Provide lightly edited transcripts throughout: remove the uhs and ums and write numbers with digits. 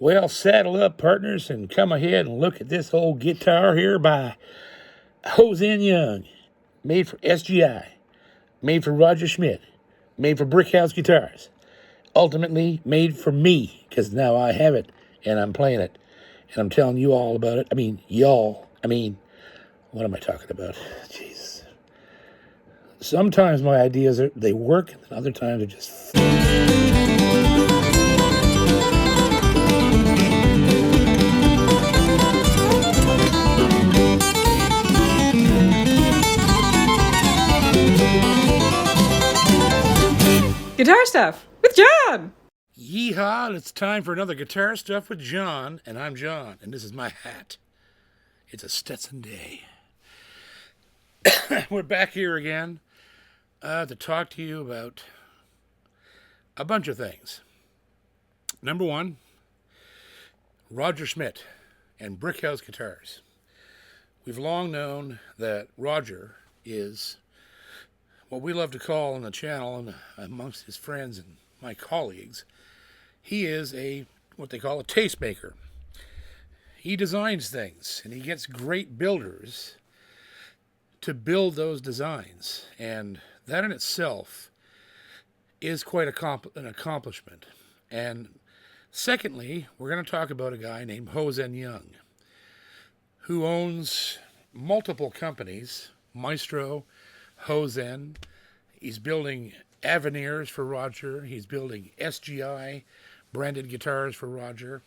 Well, saddle up, partners, and come ahead and look at this old guitar here by Ho Zen Yong, made for SGI, made for Roger Schmidt, made for Brickhouse Guitars, ultimately made for me, because now I have it, and I'm playing it, and I'm telling you all about it. I mean, y'all. What am I talking about? Jeez. Sometimes my ideas, they work, and other times they're just... Guitar Stuff with John! Yeehaw, it's time for another Guitar Stuff with John, and I'm John, and this is my hat. It's a Stetson day. We're back here again to talk to you about a bunch of things. Number one, Roger Schmidt and Brickhouse Guitars. We've long known that Roger is what we love to call on the channel and amongst his friends and my colleagues, he is what they call a tastemaker. He designs things, and he gets great builders to build those designs, and that in itself is quite an accomplishment. And secondly, we're going to talk about a guy named Ho Zen Yong, who owns multiple companies, Maestro, Hosen. He's building Avenires for Roger. He's building SGI branded guitars for Roger.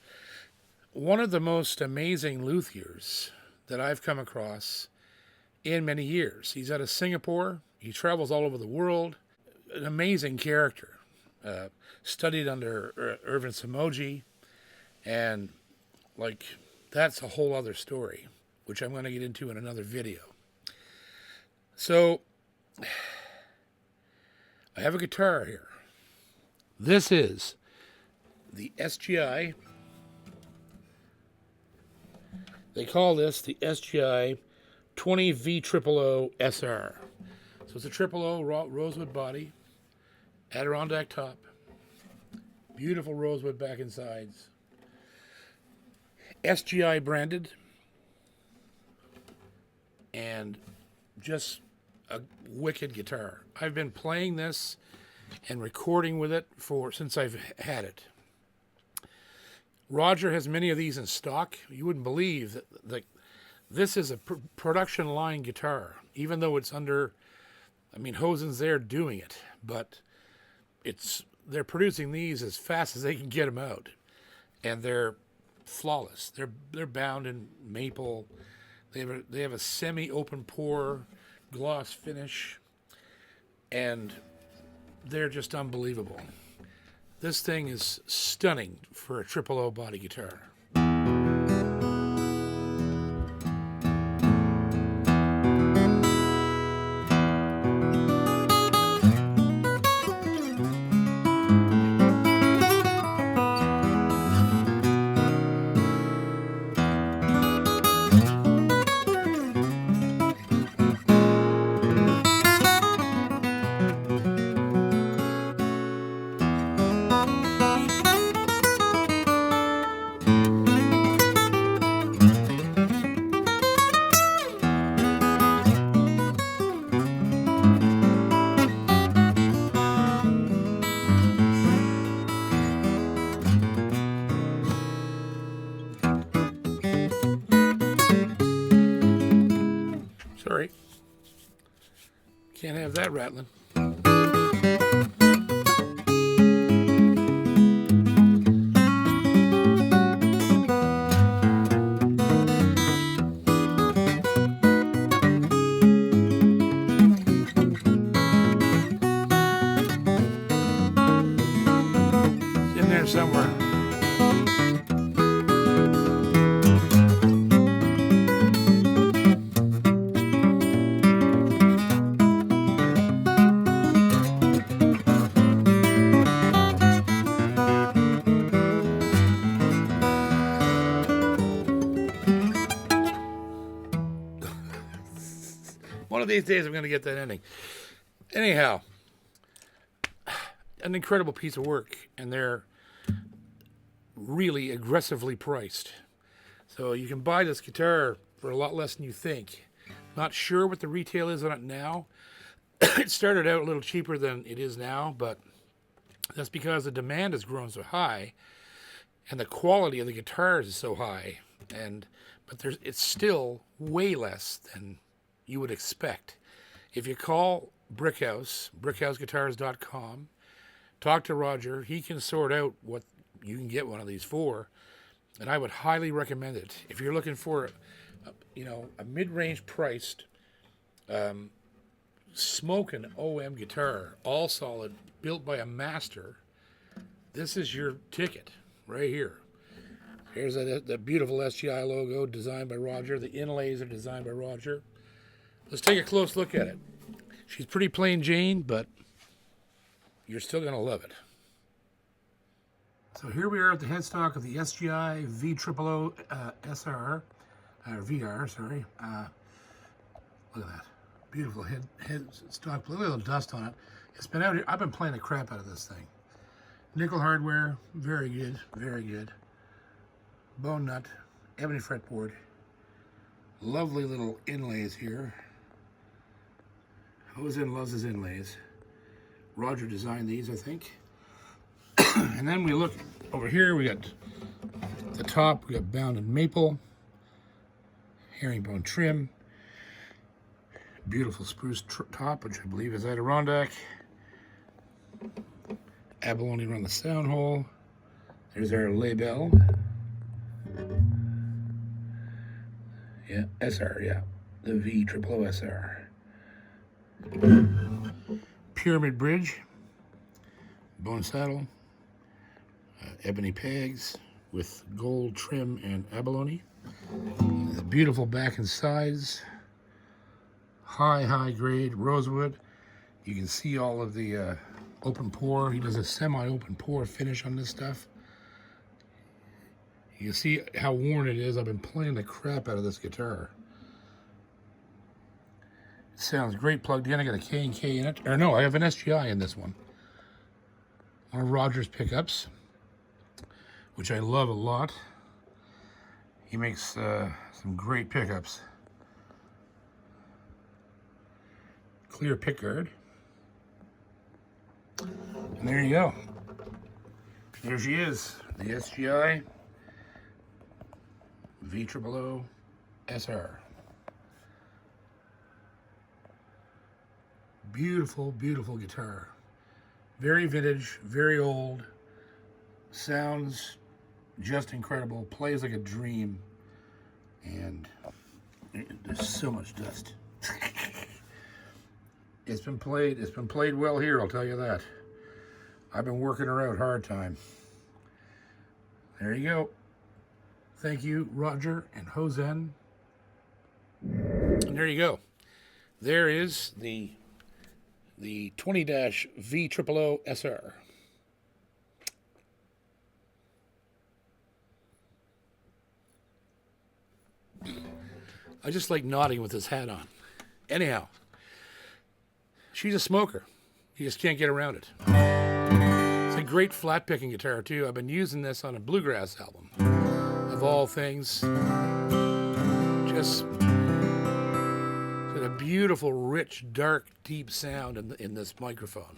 One of the most amazing luthiers that I've come across in many years. He's out of Singapore. He travels all over the world. An amazing character. Studied under Irvin Samoji. And that's a whole other story, which I'm going to get into in another video. So, I have a guitar here. This is the SGI. They call this the SGI 20V000 SR. So it's a 000 rosewood body, Adirondack top, beautiful rosewood back and sides, SGI branded, and just a wicked guitar. I've been playing this and recording with it since I've had it. Roger has many of these in stock. You wouldn't believe that this is a production line guitar, even though it's under, Hosen's there doing it, but they're producing these as fast as they can get them out, and they're flawless. They're bound in maple. They have a semi-open pore gloss finish, and they're just unbelievable. This thing is stunning for a 000 body guitar. Sorry, can't have that rattling. It's in there somewhere. One of these days I'm going to get that ending. Anyhow, an incredible piece of work, and they're really aggressively priced. So you can buy this guitar for a lot less than you think. Not sure what the retail is on it now. It started out a little cheaper than it is now, but that's because the demand has grown so high and the quality of the guitars is so high. But it's still way less than you would expect. If you call brickhouse.com, talk to Roger, he can sort out what you can get one of these for, and I would highly recommend it. If you're looking for a mid-range priced smoking OM guitar, all solid, built by a master, this is your ticket right here. Here's the beautiful SGI logo designed by Roger. The inlays are designed by Roger. Let's take a close look at it. She's pretty plain Jane, but you're still going to love it. So here we are at the headstock of the SGI V000 SR, or VR, sorry. Look at that. Beautiful headstock. Look at the dust on it. It's been out here. I've been playing the crap out of this thing. Nickel hardware, very good, very good. Bone nut, ebony fretboard. Lovely little inlays here. Hosen loves his inlays. Roger designed these, I think. And then we look over here, we got the top, we got bound in maple, herringbone trim, beautiful spruce top, which I believe is Adirondack, abalone around the sound hole. There's our label. Yeah, SR, yeah, the V000 SR. Pyramid bridge, bone saddle, ebony pegs with gold trim and abalone. The beautiful back and sides, high grade rosewood. You can see all of the open pore. He does a semi-open pore finish on this stuff. You can see how worn it is. I've been playing the crap out of this guitar. It sounds great plugged in. I got a K&K in it. Or no, I have an SGI in this one. One of Roger's pickups, which I love a lot. He makes some great pickups. Clear pickguard. And there you go. There she is, the SGI V000 SR. Beautiful, beautiful guitar. Very vintage, very old. Sounds just incredible. Plays like a dream. And there's so much dust. It's been played well here, I'll tell you that. I've been working her out hard time. There you go. Thank you, Roger and Hosen. And there you go. There is the 20-V000 SR. I just like nodding with his hat on. Anyhow, she's a smoker. You just can't get around it. It's a great flat picking guitar too. I've been using this on a bluegrass album. Of all things, just got a beautiful, rich, dark, deep sound in this microphone.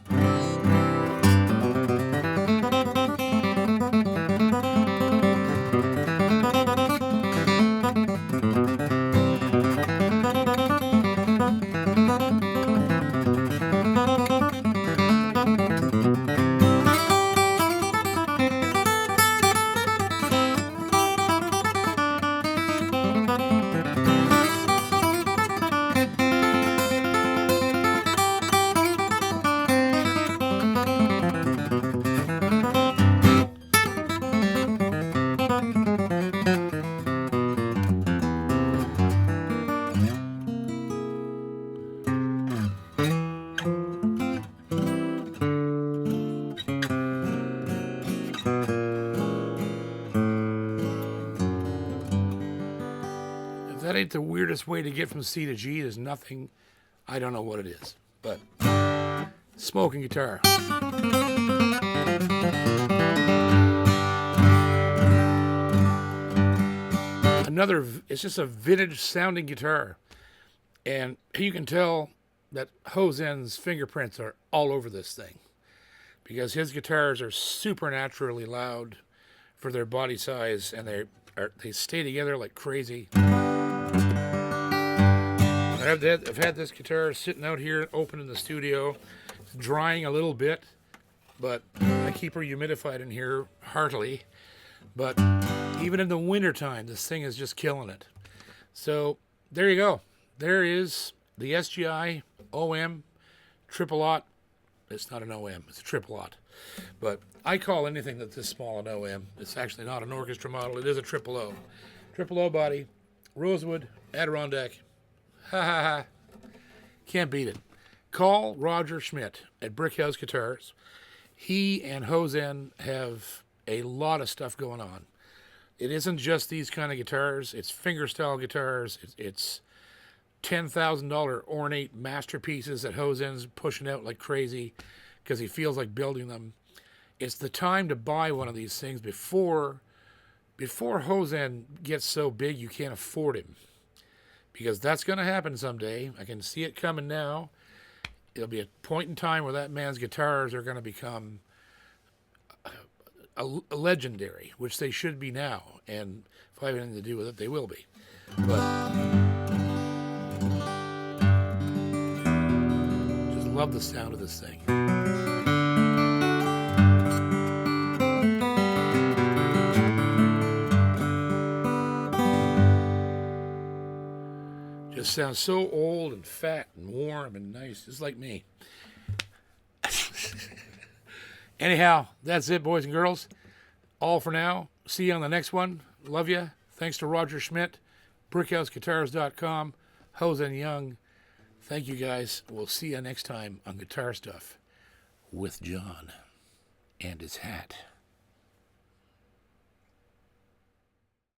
That ain't the weirdest way to get from C to G. There's nothing, I don't know what it is, but smoking guitar. it's just a vintage sounding guitar. And you can tell that Ho Zen's fingerprints are all over this thing, because his guitars are supernaturally loud for their body size, and they stay together like crazy. I've had this guitar sitting out here open in the studio. It's drying a little bit, but I keep her humidified in here heartily. But even in the wintertime, this thing is just killing it. So there you go. There is the SGI OM triple aught. It's not an OM, it's a triple aught. But I call anything that's this small an OM. It's actually not an orchestra model. It is a triple O. Triple O body, rosewood, Adirondack. Ha ha ha. Can't beat it. Call Roger Schmidt at Brickhouse Guitars. He and Ho Zen have a lot of stuff going on. It isn't just these kind of guitars. It's fingerstyle guitars. It's $10,000 ornate masterpieces that Ho Zen's pushing out like crazy because he feels like building them. It's the time to buy one of these things before Ho Zen gets so big you can't afford him. Because that's going to happen someday. I can see it coming now. There'll be a point in time where that man's guitars are going to become a legendary, which they should be now. And if I have anything to do with it, they will be. But just love the sound of this thing. Just sounds so old and fat and warm and nice, just like me. Anyhow, that's it, boys and girls. All for now. See you on the next one. Love you. Thanks to Roger Schmidt, BrickhouseGuitars.com, Ho Zen Yong. Thank you, guys. We'll see you next time on Guitar Stuff with John and his hat.